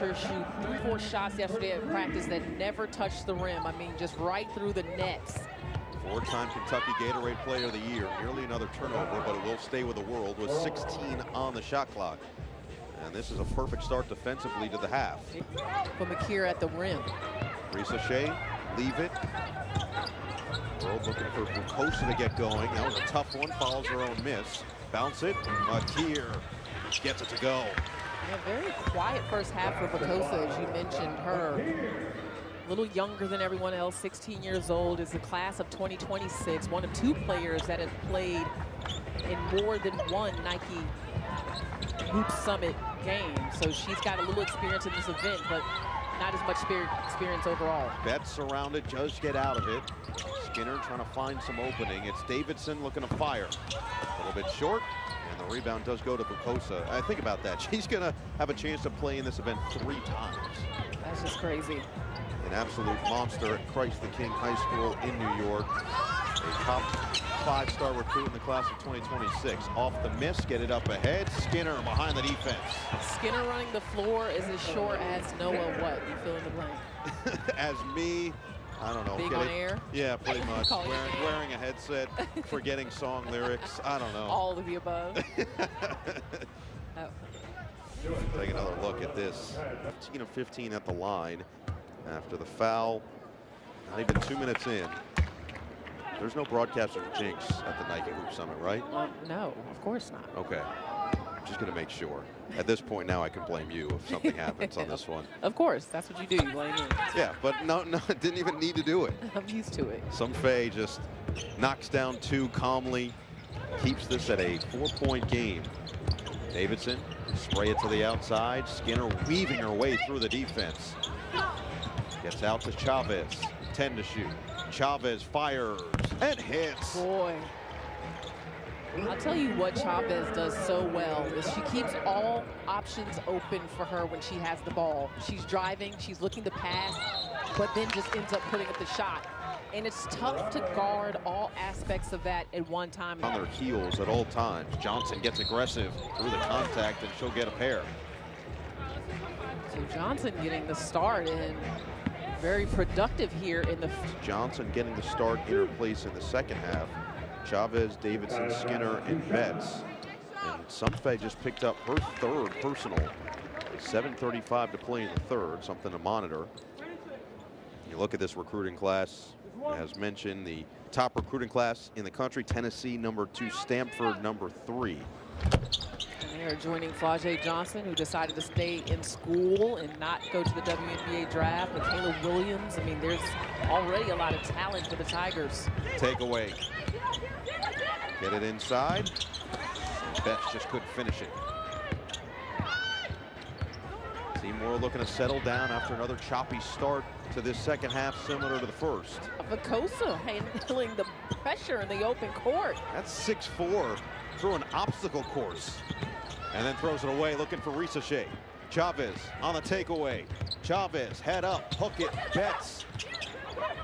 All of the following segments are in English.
her shoot 3-4 shots yesterday at practice that never touched the rim. I mean, just right through the nets. Four-time Kentucky Gatorade Player of the Year. Nearly another turnover, but it will stay with the world with 16 on the shot clock. And this is a perfect start defensively to the half. For Makir at the rim. Risa Shea, leave it. World looking for Bukosa to get going. That was a tough one, follows her own miss. Bounce it, Makir gets it to go. Yeah, very quiet first half for Bukosa, as you mentioned. Her a little younger than everyone else, 16 years old, is the class of 2026, one of 2 players that have played in more than one Nike Hoop Summit game. So she's got a little experience in this event, but not as much experience overall. Betts surrounded, just get out of it. Skinner trying to find some opening. It's Davidson looking to fire. A little bit short, and the rebound does go to Bukosa. I think about that. She's going to have a chance to play in this event 3 times. That's just crazy. An absolute monster at Christ the King High School in New York. A top 5-star recruit in the class of 2026. Off the miss, get it up ahead. Skinner behind the defense. Skinner running the floor is as short as Noah what? You fill in the blank. As me, I don't know. Big on air? Yeah, pretty much. Wearing a headset, forgetting song lyrics. I don't know. All of the above. Oh. Take another look at this. 15 of 15 at the line after the foul. Not even 2 minutes in. There's no broadcaster jinx at the Nike Hoop Summit, right? No, of course not. Okay. I'm just going to make sure. At this point now I can blame you if something happens on this one. Of course, that's what you do. You blame me. Yeah, but no, it didn't even need to do it. I'm used to it. Sumfei just knocks down 2 calmly, keeps this at a 4-point game. Davidson, spray it to the outside. Skinner weaving her way through the defense. Gets out to Chavez, 10 to shoot. Chavez fires and hits. Boy. I'll tell you what Chavez does so well is she keeps all options open for her when she has the ball. She's driving, she's looking to pass, but then just ends up putting up the shot. And it's tough to guard all aspects of that at one time. On their heels at all times. Johnson gets aggressive through the contact, and she'll get a pair. So Johnson getting the start and very productive here in the... Johnson getting the start in her place in the second half. Chavez, Davidson, Skinner, and Betts. And Sumfei just picked up her 3rd personal. 7:35 to play in the 3rd, something to monitor. You look at this recruiting class, as mentioned, the top recruiting class in the country, Tennessee #2, Stanford #3. And they are joining Flau'jae Johnson, who decided to stay in school and not go to the WNBA draft. Michaela Williams, I mean, there's already a lot of talent for the Tigers. Takeaway. Get it inside. Betts just couldn't finish it. Seymour looking to settle down after another choppy start to this second half, similar to the first. Bukosa handling the pressure in the open court. That's 6'4" through an obstacle course. And then throws it away, looking for Risa Shea. Chavez on the takeaway. Chavez, head up, hook it, Betts.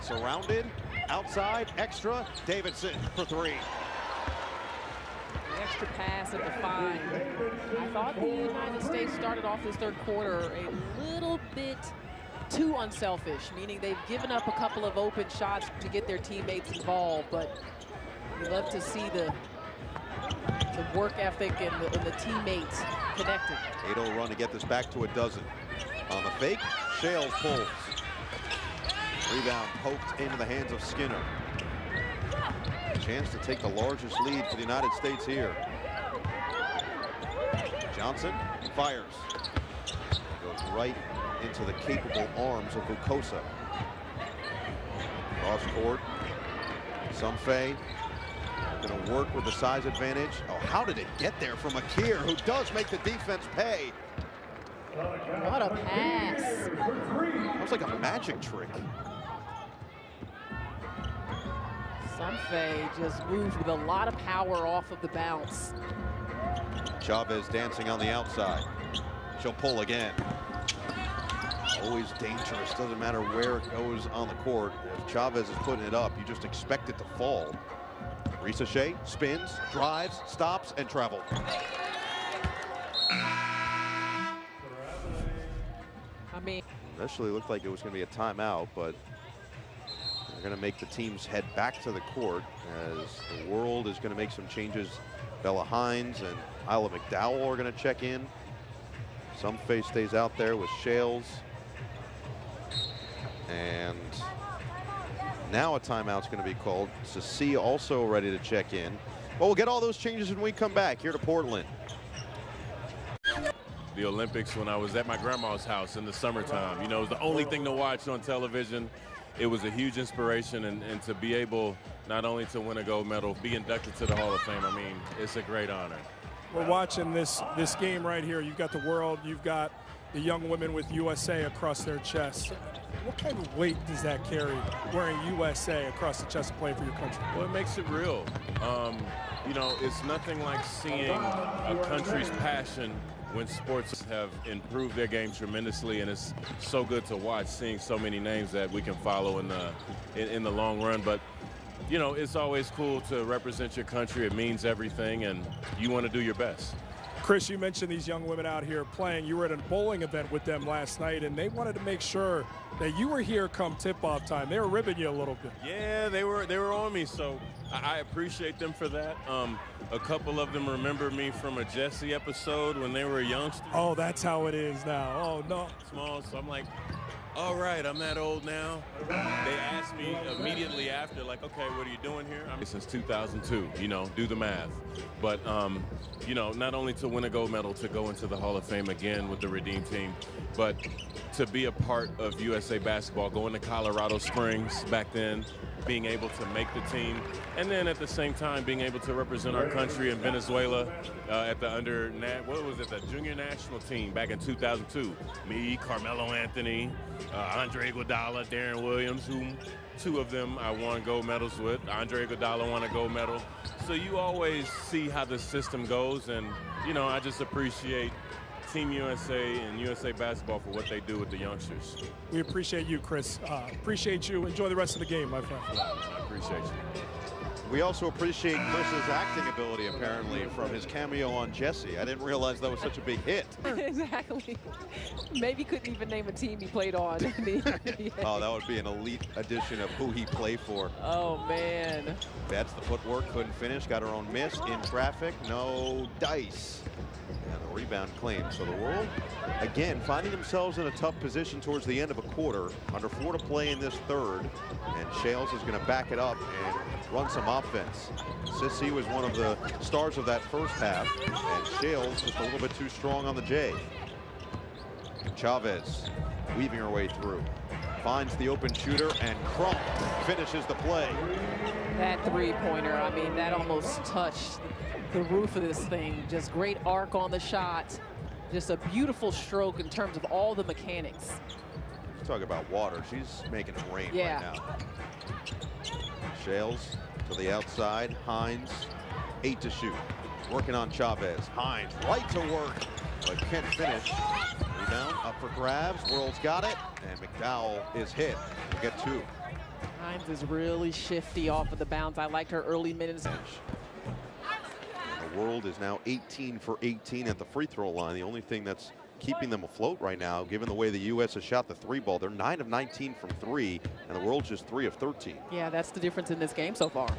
Surrounded, outside, extra, Davidson for 3. The extra pass at the 5. I thought the United States started off this 3rd quarter a little bit too unselfish, meaning they've given up a couple of open shots to get their teammates involved, but you love to see the work ethic and the teammates connected. 8-0 run to get this back to a dozen. On the fake, Shales pulls. Rebound poked into the hands of Skinner. Chance to take the largest lead for the United States here. Johnson fires. Goes right into the capable arms of Bukosa. Cross court. Sumfei going to work with the size advantage. Oh, how did it get there from Makir, who does make the defense pay? What a pass. That was like a magic trick. Sumfei just moves with a lot of power off of the bounce. Chavez dancing on the outside. She'll pull again. Always dangerous, doesn't matter where it goes on the court. If Chavez is putting it up, you just expect it to fall. Risa Shea spins, drives, stops, and travels. mean, Initially looked like it was going to be a timeout, but they're going to make the teams head back to the court as the World is going to make some changes. Bella Hines and Isla McDowell are going to check in. Somfay stays out there with Shales. And now a timeout's going to be called. Sassi also ready to check in. Well, we'll get all those changes when we come back here to Portland. The Olympics when I was at my grandma's house in the summertime. You know, it was the only thing to watch on television. It was a huge inspiration, and to be able not only to win a gold medal, be inducted to the Hall of Fame, I mean, it's a great honor. We're watching this game right here. You've got the World, you've got the young women with USA across their chests. What kind of weight does that carry, wearing USA across the chest to play for your country? Well, it makes it real. You know, it's nothing like seeing a country's passion when sports have improved their game tremendously, and it's so good to watch, seeing so many names that we can follow in the long run. But you know, it's always cool to represent your country. It means everything, and you want to do your best. Chris, you mentioned these young women out here playing. You were at a bowling event with them last night, and they wanted to make sure that you were here come tip-off time. They were ribbing you a little bit. Yeah, they were on me, so I appreciate them for that. A couple of them remember me from a Jesse episode when they were youngsters. Oh, that's how it is now. Oh, no. Small, so I'm like, all right, I'm that old now. They asked me immediately after, like, okay, what are you doing here? I'm since 2002, you know, do the math. But, you know, not only to win a gold medal, to go into the Hall of Fame again with the Redeem team, but to be a part of USA basketball, going to Colorado Springs back then, being able to make the team, and then at the same time being able to represent our country in Venezuela at the the junior national team back in 2002. Me, Carmelo Anthony, Andre Iguodala, Darren Williams, whom two of them I won gold medals with. Andre Iguodala won a gold medal. So you always see how the system goes, and you know, I just appreciate Team USA and USA Basketball for what they do with the youngsters. We appreciate you, Chris. Appreciate you. Enjoy the rest of the game, my friend. I appreciate you. We also appreciate Chris's acting ability, apparently, from his cameo on Jesse. I didn't realize that was such a big hit. Exactly. Maybe couldn't even name a team he played on. Oh, that would be an elite edition of who he played for. Oh, man. Betts, the footwork, couldn't finish, got her own miss in traffic, no dice. And the rebound claim. So the World, again, finding themselves in a tough position towards the end of a quarter. Under 4 to play in this third. And Shales is going to back it up and run some offense. Sassi was one of the stars of that first half. And Shales just a little bit too strong on the J. Chavez weaving her way through. Finds the open shooter, and Crump finishes the play. That three-pointer, I mean, that almost touched the roof of this thing. Just great arc on the shot. Just a beautiful stroke in terms of all the mechanics. Talk about water. She's making it rain right now. Shales to the outside. Hines, 8 to shoot. Working on Chavez. Hines right to work, but can't finish. Rebound up for grabs. World's got it, and McDowell is hit. We'll get 2. Hines is really shifty off of the bounce. I liked her early minutes. The World is now 18 for 18 at the free throw line. The only thing that's keeping them afloat right now, given the way the U.S. has shot the 3 ball. They're 9 of 19 from 3, and the World's just 3 of 13. Yeah, that's the difference in this game so far.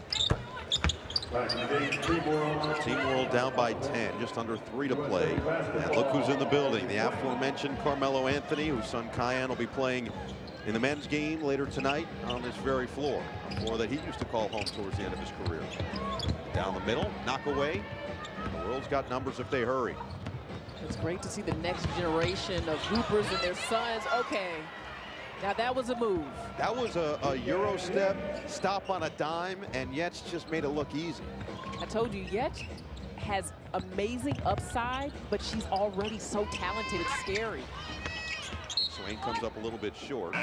Team World down by 10, just under 3 to play. And look who's in the building. The aforementioned Carmelo Anthony, whose son Kiyan will be playing in the men's game later tonight on this very floor. A floor that he used to call home towards the end of his career. Down the middle, knock away. The World's got numbers if they hurry. It's great to see the next generation of hoopers and their sons. Okay, now that was a move. That was a Euro stop on a dime, and Yetz just made it look easy. I told you, Yetz has amazing upside, but she's already so talented, it's scary. Swain comes up a little bit short to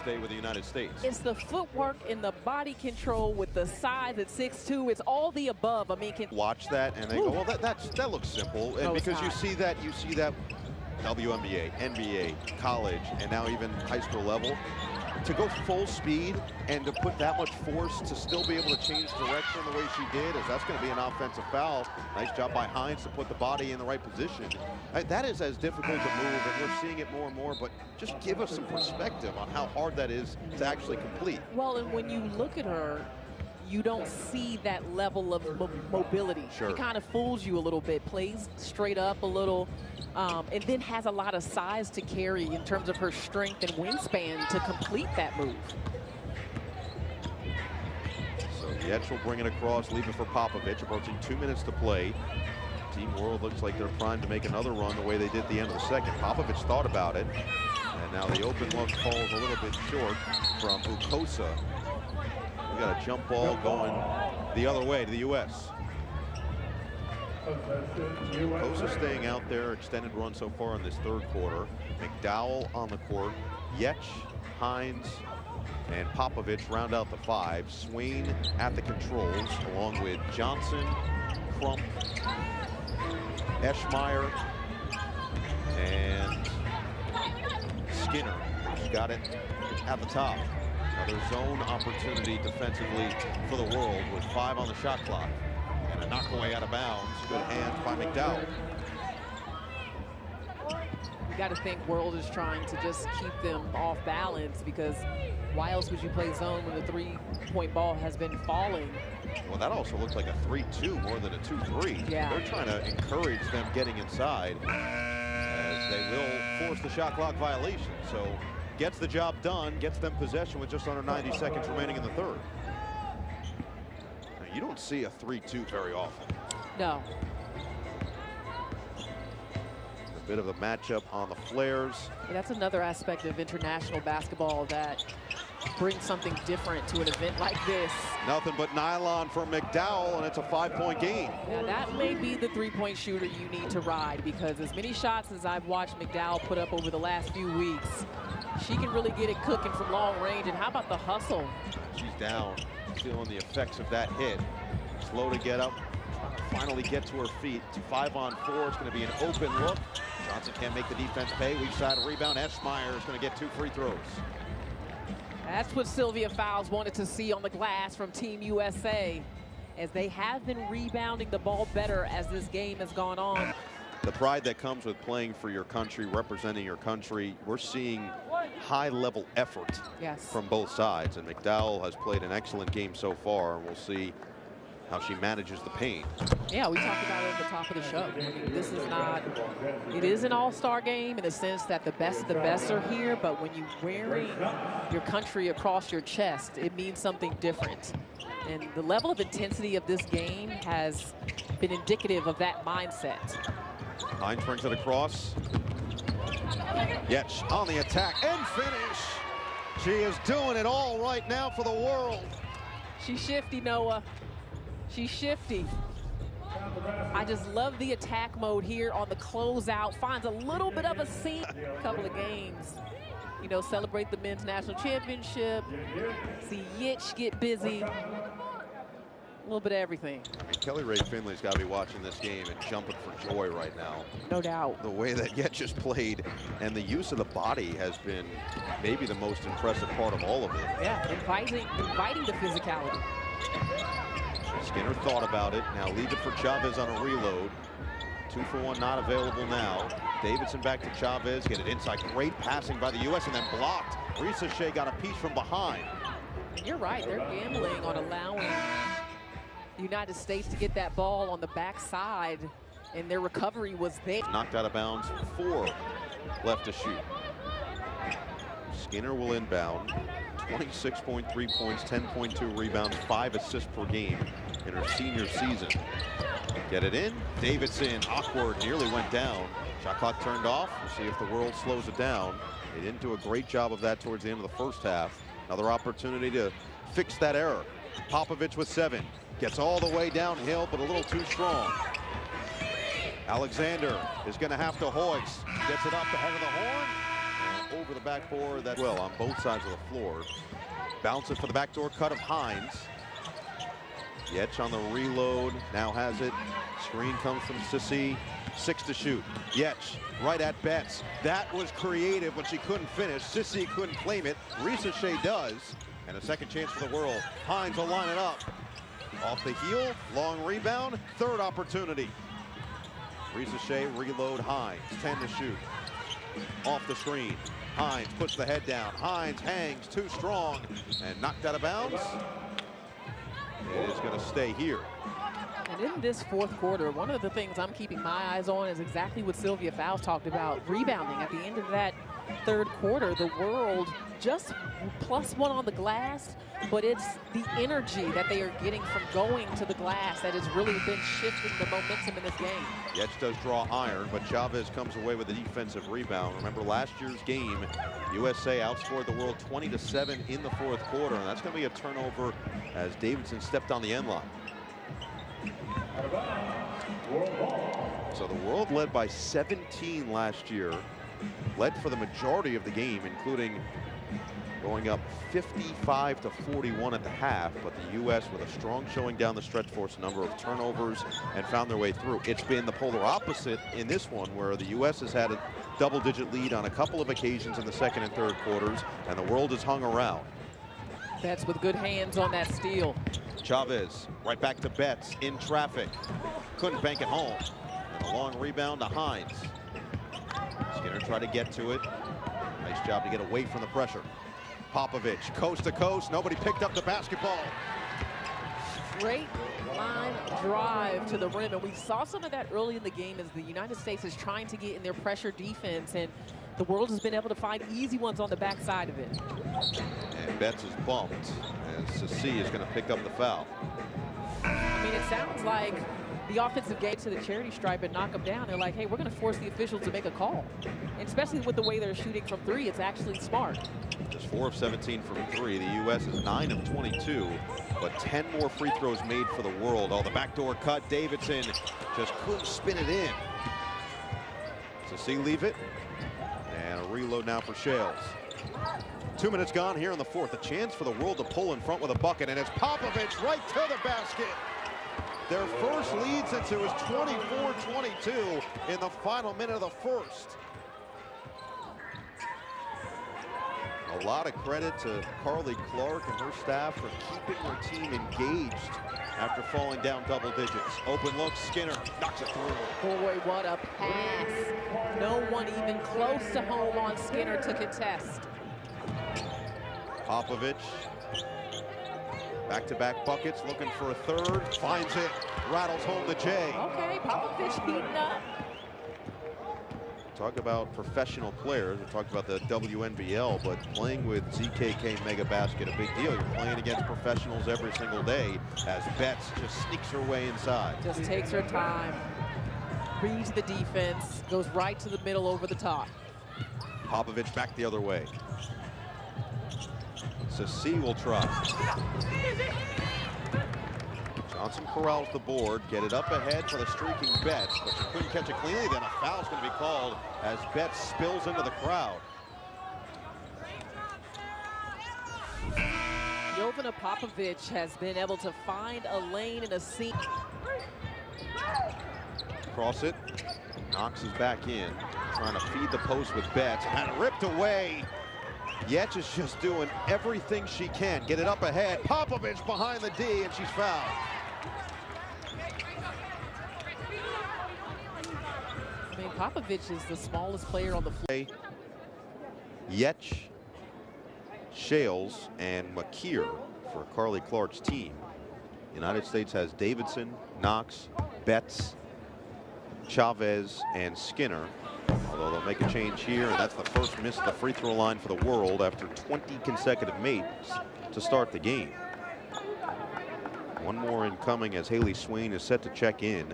stay with the United States. It's the footwork and the body control with the size at 6'2". It's all the above. I mean, watch that and they go, well, that looks simple. And no, because you see that WNBA, NBA, college, and now even high school level. to go full speed and to put that much force to still be able to change direction the way she did, is that's going to be an offensive foul. Nice job by Hines to put the body in the right position. That is as difficult to move, and we're seeing it more and more, but just give us some perspective on how hard that is to actually complete. Well, and when you look at her, you don't see that level of mobility. Sure. It kind of fools you a little bit, plays straight up a little, and then has a lot of size to carry in terms of her strength and wingspan to complete that move. So Yetch will bring it across, leave it for Popovich, approaching 2 minutes to play. Team World looks like they're primed to make another run the way they did at the end of the second. Popovich thought about it, and now the open look falls a little bit short from Ukosa. We got a jump ball going the other way to the U.S. Ukosa staying out there, extended run so far in this third quarter. McDowell on the court, Yetch, Hines, and Popovich round out the five. Swain at the controls, along with Johnson, Crump, Eschmeyer, and Skinner, who's got it at the top. Another zone opportunity defensively for the World with 5 on the shot clock. And a knockaway out of bounds. Good hands by McDowell. You got to think World is trying to just keep them off balance, because why else would you play zone when the three-point ball has been falling? Well, that also looks like a 3-2 more than a 2-3. Yeah. They're trying to encourage them getting inside, as they will force the shot clock violation. So gets the job done, gets them possession with just under 90 seconds remaining in the third. Now, you don't see a 3-2 very often. No. A bit of a matchup on the flares. Yeah, that's another aspect of international basketball that brings something different to an event like this. Nothing but nylon for McDowell, and it's a 5-point game. Now that may be the three-point shooter you need to ride, because as many shots as I've watched McDowell put up over the last few weeks, she can really get it cooking from long range. And how about the hustle? She's down, feeling the effects of that hit. Slow to get up, finally get to her feet. 5-on-4, it's going to be an open look. Johnson can't make the defense pay. Weak side rebound. Eschmeyer is going to get 2 free throws. That's what Sylvia Fowles wanted to see on the glass from Team USA, as they have been rebounding the ball better as this game has gone on. The pride that comes with playing for your country, representing your country, we're seeing high-level effort from both sides. And McDowell has played an excellent game so far, and we'll see how she manages the paint. Yeah, we talked about it at the top of the show. I mean, this is not, it is an all-star game in the sense that the best of the best are here, but when you're wearing your country across your chest, it means something different. And the level of intensity of this game has been indicative of that mindset. Hines brings it across. Yetch on the attack and finish. She is doing it all right now for the World. She's shifty, Noah. She's shifty. I just love the attack mode here on the closeout. Finds a little bit of a seam. A couple of games. You know, celebrate the men's national championship. See Yetch get busy. A little bit of everything. I mean, Kelly Rae Finley's got to be watching this game and jumping for joy right now. No doubt. The way that Yetch just played, and the use of the body has been maybe the most impressive part of all of it. Yeah, inviting the physicality. Skinner thought about it. Now leave it for Chavez on a reload. 2-for-1 not available now. Davidson back to Chavez. Get it inside. Great passing by the U.S. and then blocked. Risa Shea got a piece from behind. You're right. They're gambling on allowing the United States to get that ball on the backside, and their recovery was there. Knocked out of bounds. 4 left to shoot. Skinner will inbound. 26.3 points, 10.2 rebounds, 5 assists per game in her senior season. Get it in. Davidson, awkward, nearly went down. Shot clock turned off. We'll see if the World slows it down. They didn't do a great job of that towards the end of the first half. Another opportunity to fix that error. Popovich with 7. Gets all the way downhill, but a little too strong. Alexander is going to have to hoist. Gets it up the head of the horn. Over the backboard, that well on both sides of the floor. Bounce it for the backdoor cut of Hines. Yetch on the reload, now has it. Screen comes from Sissy. 6 to shoot. Yetch right at Betts. That was creative, but she couldn't finish. Sissy couldn't claim it. Risa Shea does. And a second chance for the world. Hines will line it up. Off the heel, long rebound, third opportunity. Risa Shea reload Hines, 10 to shoot. Off the screen. Hines puts the head down. Hines hangs too strong and knocked out of bounds. It is going to stay here. And in this fourth quarter, one of the things I'm keeping my eyes on is exactly what Sylvia Fowles talked about, rebounding. At the end of that third quarter, the world just +1 on the glass, but it's the energy that they are getting from going to the glass that has really been shifting the momentum in this game. Yetch does draw iron, but Chavez comes away with a defensive rebound. Remember last year's game, USA outscored the world 20-7 in the fourth quarter, and that's going to be a turnover as Davidson stepped on the end line. So the world led by 17 last year, led for the majority of the game, including going up 55-41 at the half, but the U.S. with a strong showing down the stretch forced a number of turnovers and found their way through. It's been the polar opposite in this one, where the U.S. has had a double-digit lead on a couple of occasions in the second and third quarters, and the world has hung around. Betts with good hands on that steal. Chavez right back to Betts in traffic. Couldn't bank it home. And a long rebound to Hines. Skinner tried to get to it. Nice job to get away from the pressure. Popovich, coast to coast. Nobody picked up the basketball. Straight line drive to the rim, and we saw some of that early in the game as the United States is trying to get in their pressure defense, and the world has been able to find easy ones on the backside of it. And Betts is bumped, and Sissi is going to pick up the foul. I mean, it sounds like the offensive game to the charity stripe and knock them down. They're like, hey, we're going to force the officials to make a call. And especially with the way they're shooting from three, it's actually smart. Just 4 of 17 from three. The U.S. is 9 of 22, but 10 more free throws made for the world. Oh, the backdoor cut. Davidson just couldn't spin it in. Sissi leave it. And a reload now for Shales. 2 minutes gone here in the fourth. A chance for the world to pull in front with a bucket, and it's Popovich right to the basket. Their first leads into his 24-22 in the final minute of the first. A lot of credit to Carly Clark and her staff for keeping her team engaged after falling down double digits. Open look, Skinner knocks it through. Boy, what a pass. No one even close to home on Skinner to contest. Popovich, back-to-back buckets, looking for a third, finds it, rattles home to Jay. Okay, Popovich heating up. Talk about professional players. We talked about the WNBL, but playing with ZKK Mega Basket, a big deal. You're playing against professionals every single day as Betts just sneaks her way inside. Just takes her time, reads the defense, goes right to the middle over the top. Popovich back the other way. Sissi will try. Johnson corrals the board, get it up ahead for the streaking Betts, but she couldn't catch it cleanly. Then a foul's going to be called as Betts spills into the crowd. Jovana Popovich has been able to find a lane and a seam. Cross it, Knox is back in, trying to feed the post with Betts, and ripped away. Yetch is just doing everything she can. Get it up ahead. Popovich behind the D, and she's fouled. I mean, Popovich is the smallest player on the floor. Yetch, Shales, and McKeer for Carly Clark's team. United States has Davidson, Knox, Betts, Chavez, and Skinner. Although they'll make a change here, and that's the first miss at the free throw line for the world after 20 consecutive makes to start the game. One more incoming as Haley Swain is set to check in.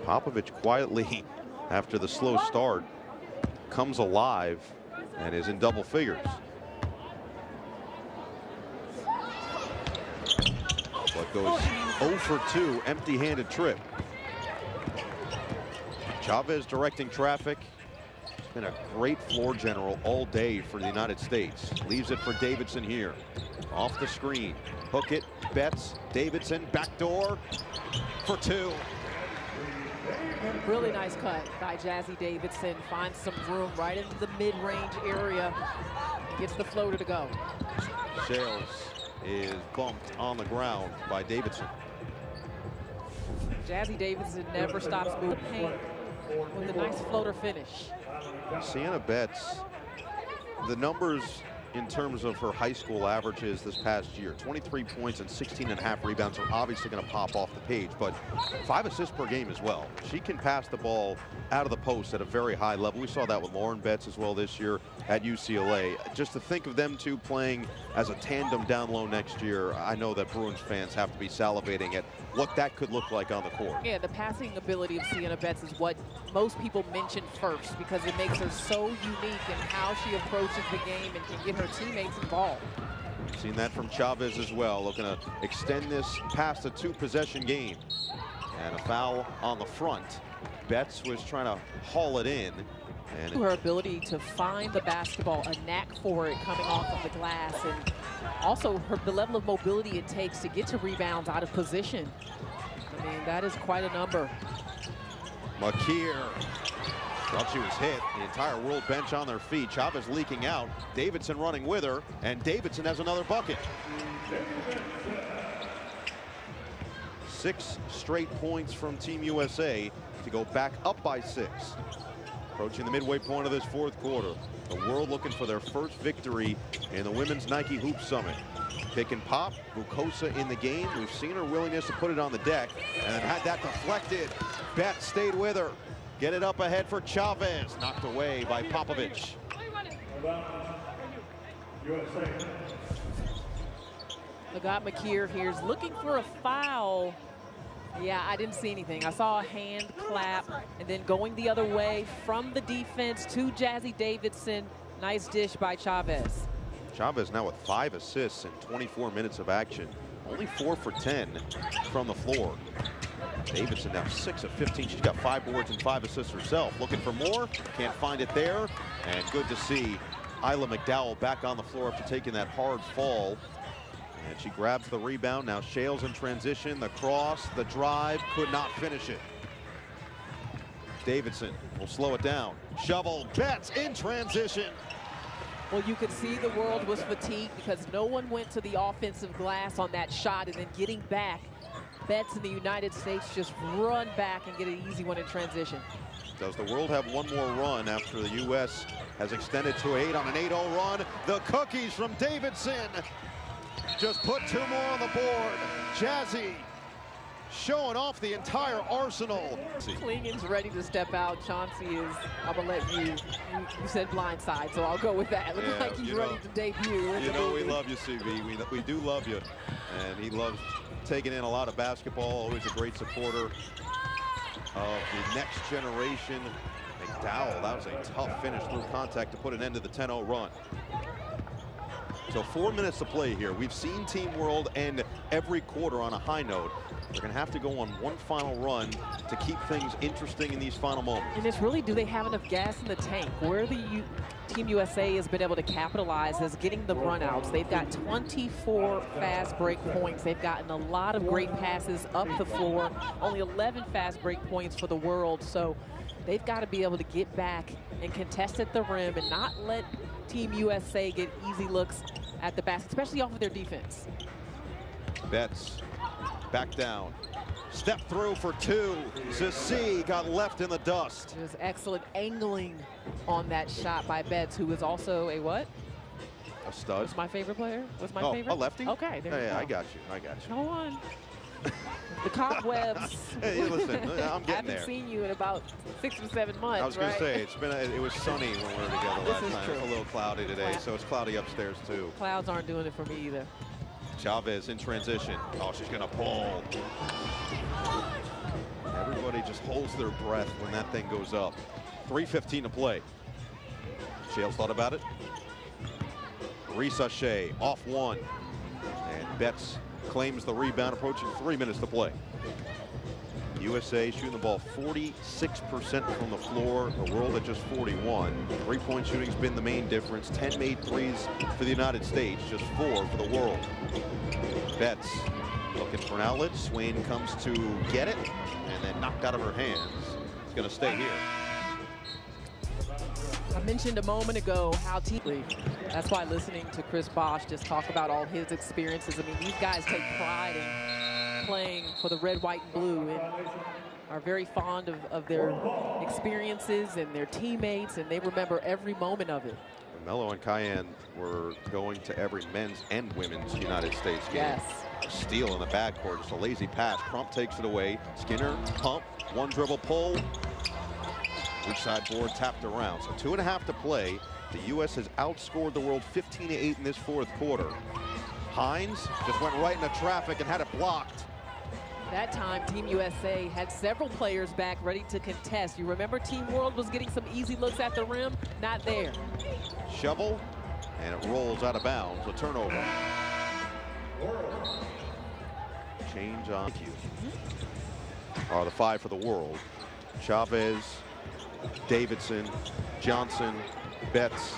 Popovich quietly, after the slow start, comes alive and is in double figures. But goes 0 for 2, empty-handed trip. Chavez directing traffic. He's been a great floor general all day for the United States. Leaves it for Davidson here. Off the screen. Hook it. Betts. Davidson. Backdoor for 2. Really nice cut by Jazzy Davidson. Finds some room right into the mid-range area. Gets the floater to go. Shales is bumped on the ground by Davidson. Jazzy Davidson never stops moving paint with a nice floater finish. Sienna Betts, the numbers in terms of her high school averages this past year, 23 points and 16.5 rebounds are obviously going to pop off the page, but 5 assists per game as well. She can pass the ball out of the post at a very high level. We saw that with Lauren Betts as well this year at UCLA. Just to think of them two playing as a tandem down low next year, I know that Bruins fans have to be salivating at what that could look like on the court. Yeah, the passing ability of Sienna Betts is what most people mention first because it makes her so unique in how she approaches the game and can get her teammates involved. Seen that from Chavez as well, looking to extend this past a 2-possession game. And a foul on the front. Betts was trying to haul it in. And Her ability to find the basketball, a knack for it coming off of the glass, and also the level of mobility it takes to get to rebounds out of position. I mean, that is quite a number. Makir thought she was hit. The entire world bench on their feet. Chavez leaking out. Davidson running with her, and Davidson has another bucket. 6 straight points from Team USA to go back up by 6. Approaching the midway point of this 4th quarter. The world looking for their first victory in the Women's Nike Hoop Summit. Pick and pop, Vukosa in the game. We've seen her willingness to put it on the deck and had that deflected. Betts stayed with her. Get it up ahead for Chavez. Knocked away by Popovich. Lagat Makir here is looking for a foul. Yeah, I didn't see anything. I saw a hand clap and then going the other way from the defense to Jazzy Davidson. Nice dish by Chavez. Chavez now with 5 assists in 24 minutes of action. Only 4 for 10 from the floor. Davidson now 6 of 15. She's got 5 boards and 5 assists herself. Looking for more, can't find it there. And good to see Isla McDowell back on the floor after taking that hard fall. And she grabs the rebound. Now Shales in transition, the cross, the drive, could not finish it. Davidson will slow it down. Shovel, Betts in transition. Well, you could see the world was fatigued because no one went to the offensive glass on that shot, and then getting back, Betts in the United States just run back and get an easy one in transition. Does the world have one more run after the U.S. has extended to 8 on an 8-0 run? The cookies from Davidson just put 2 more on the board. Jazzy showing off the entire arsenal. Klingen's ready to step out. Chauncey is, I'm gonna let you said blindside, so I'll go with that. Looks like he's ready to debut. You know we love you, CB. We do love you. And he loves taking in a lot of basketball, always a great supporter of the next generation. McDowell, that was a tough finish through contact to put an end to the 10-0 run. So 4 minutes to play here. We've seen Team World end every quarter on a high note. They're going to have to go on one final run to keep things interesting in these final moments. And it's really, do they have enough gas in the tank? Where the Team USA has been able to capitalize is getting the runouts. They've got 24 fast break points. They've gotten a lot of great passes up the floor. Only 11 fast break points for the world. So they've got to be able to get back and contest at the rim and not let Team USA get easy looks at the basket, especially off of their defense. Betts back down. Step through for 2. Zassi got left in the dust. Just excellent angling on that shot by Betts, who is also a what? A stud. What's my favorite player? What's my favorite? A lefty? Okay, there you go. I got you. I got you. Go on. The cobwebs. Hey, listen, I'm getting I haven't there. seen you in about 6 or 7 months. I was going to say, it was sunny when we were together last time. True. It's a little cloudy today, so it's cloudy upstairs too. Clouds aren't doing it for me either. Chavez in transition. Oh, she's going to pull. Everybody just holds their breath when that thing goes up. 3:15 to play. Shales thought about it. Risa Shea off 1. And Betts claims the rebound, approaching 3 minutes to play. USA shooting the ball 46% from the floor, the world at just 41. 3-point shooting's been the main difference. 10 made threes for the United States, just 4 for the world. Betts looking for an outlet. Swain comes to get it and then knocked out of her hands. is going to stay here. I mentioned a moment ago how that's why listening to Chris Bosh just talk about all his experiences. I mean, these guys take pride in playing for the red, white, and blue and are very fond of their experiences and their teammates, and they remember every moment of it. Melo and Kiyan were going to every men's and women's United States game. Yes. Steal in the backcourt, just a lazy pass. Crump takes it away. Skinner, pump, one dribble pull. Weak side board tapped around. So 2.5 to play. The U.S. has outscored the world 15-8 in this fourth quarter. Hines just went right into traffic and had it blocked. That time, Team USA had several players back ready to contest. You remember Team World was getting some easy looks at the rim? Not there. Shovel, and it rolls out of bounds. A turnover. Change on cue. The 5 for the world. Chavez, Davidson, Johnson, Betts,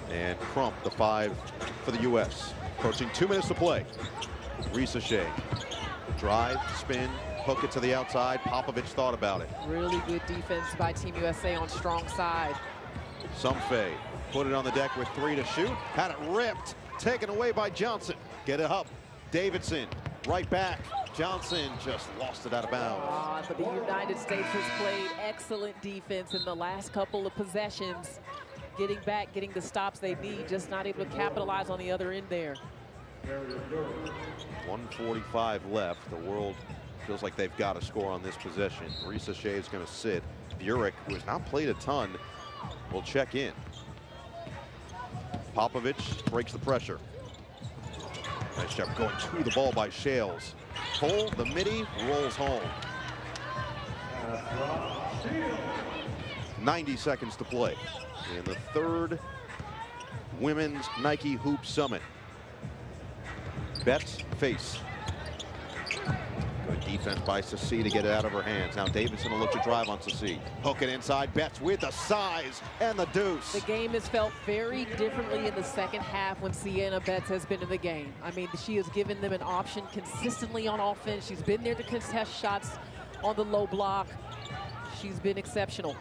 and Crump, the 5 for the U.S. Approaching 2 minutes to play. Risacher. Drive, spin, hook it to the outside. Popovich thought about it. Really good defense by Team USA on strong side. Somfay put it on the deck with 3 to shoot. Had it ripped, taken away by Johnson. Get it up. Davidson, right back. Johnson just lost it out of bounds. But the United States has played excellent defense in the last couple of possessions. Getting back, getting the stops they need, just not able to capitalize on the other end there. 1:45 left. The world feels like they've got to score on this possession. Risacher is going to sit. Burek, who has not played a ton, will check in. Popovich breaks the pressure. Nice job going to the ball by Shales. Pull, the midi, rolls home. 90 seconds to play in the third Women's Nike Hoop Summit. Betts face. Good defense by Sassi to get it out of her hands. Now Davidson will look to drive on Sassi. Hook it inside. Betts with the size and the deuce. The game has felt very differently in the second half when Sienna Betts has been in the game. I mean, she has given them an option consistently on offense. She's been there to contest shots on the low block. She's been exceptional.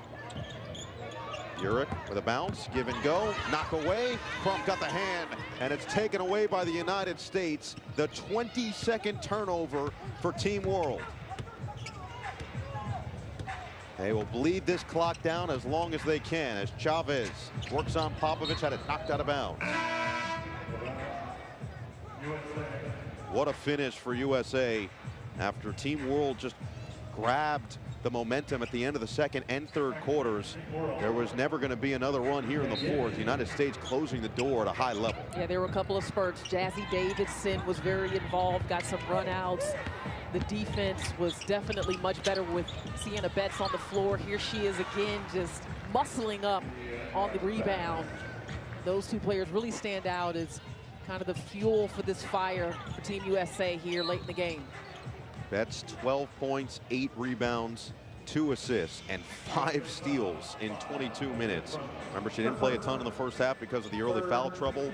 Burek with a bounce, give and go, knock away. Crump got the hand, and it's taken away by the United States. The 22nd turnover for Team World. They will bleed this clock down as long as they can as Chavez works on Popovich, had it knocked out of bounds. What a finish for USA after Team World just grabbed the momentum at the end of the second and third quarters. There was never going to be another run here in the fourth. The United States closing the door at a high level. Yeah, there were a couple of spurts. Jazzy Davidson was very involved, got some runouts. The defense was definitely much better with Sienna Betts on the floor. Here she is again, just muscling up on the rebound. Those two players really stand out as kind of the fuel for this fire for Team USA here late in the game. Betts 12 points, 8 rebounds, 2 assists, and 5 steals in 22 minutes. Remember, she didn't play a ton in the first half because of the early foul trouble.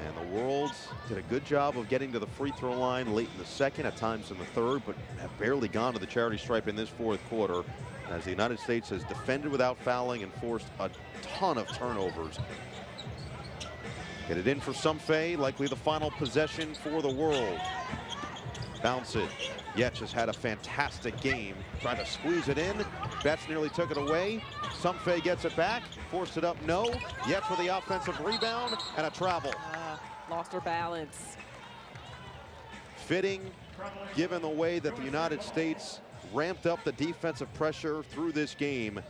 And the Worlds did a good job of getting to the free throw line late in the second, at times in the third, but have barely gone to the charity stripe in this fourth quarter, as the United States has defended without fouling and forced a ton of turnovers. Get it in for Somfay, likely the final possession for the World. Bounce it. Yetch has had a fantastic game. Trying to squeeze it in. Betts nearly took it away. Somfay gets it back. Forced it up, no. Yetch with the offensive rebound and a travel. Lost her balance. Fitting, given the way that the United States ramped up the defensive pressure through this game,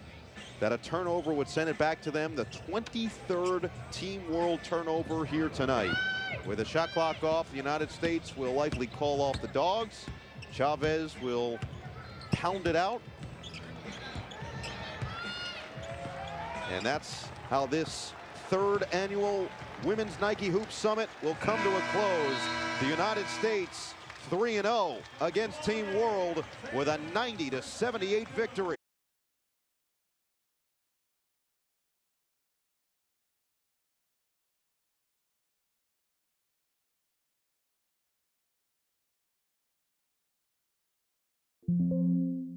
that a turnover would send it back to them. The 23rd Team World turnover here tonight. With the shot clock off, the United States will likely call off the dogs. Chavez will pound it out. And that's how this third annual Women's Nike Hoop Summit will come to a close. The United States 3-0 against Team World with a 90-78 victory. Thank you.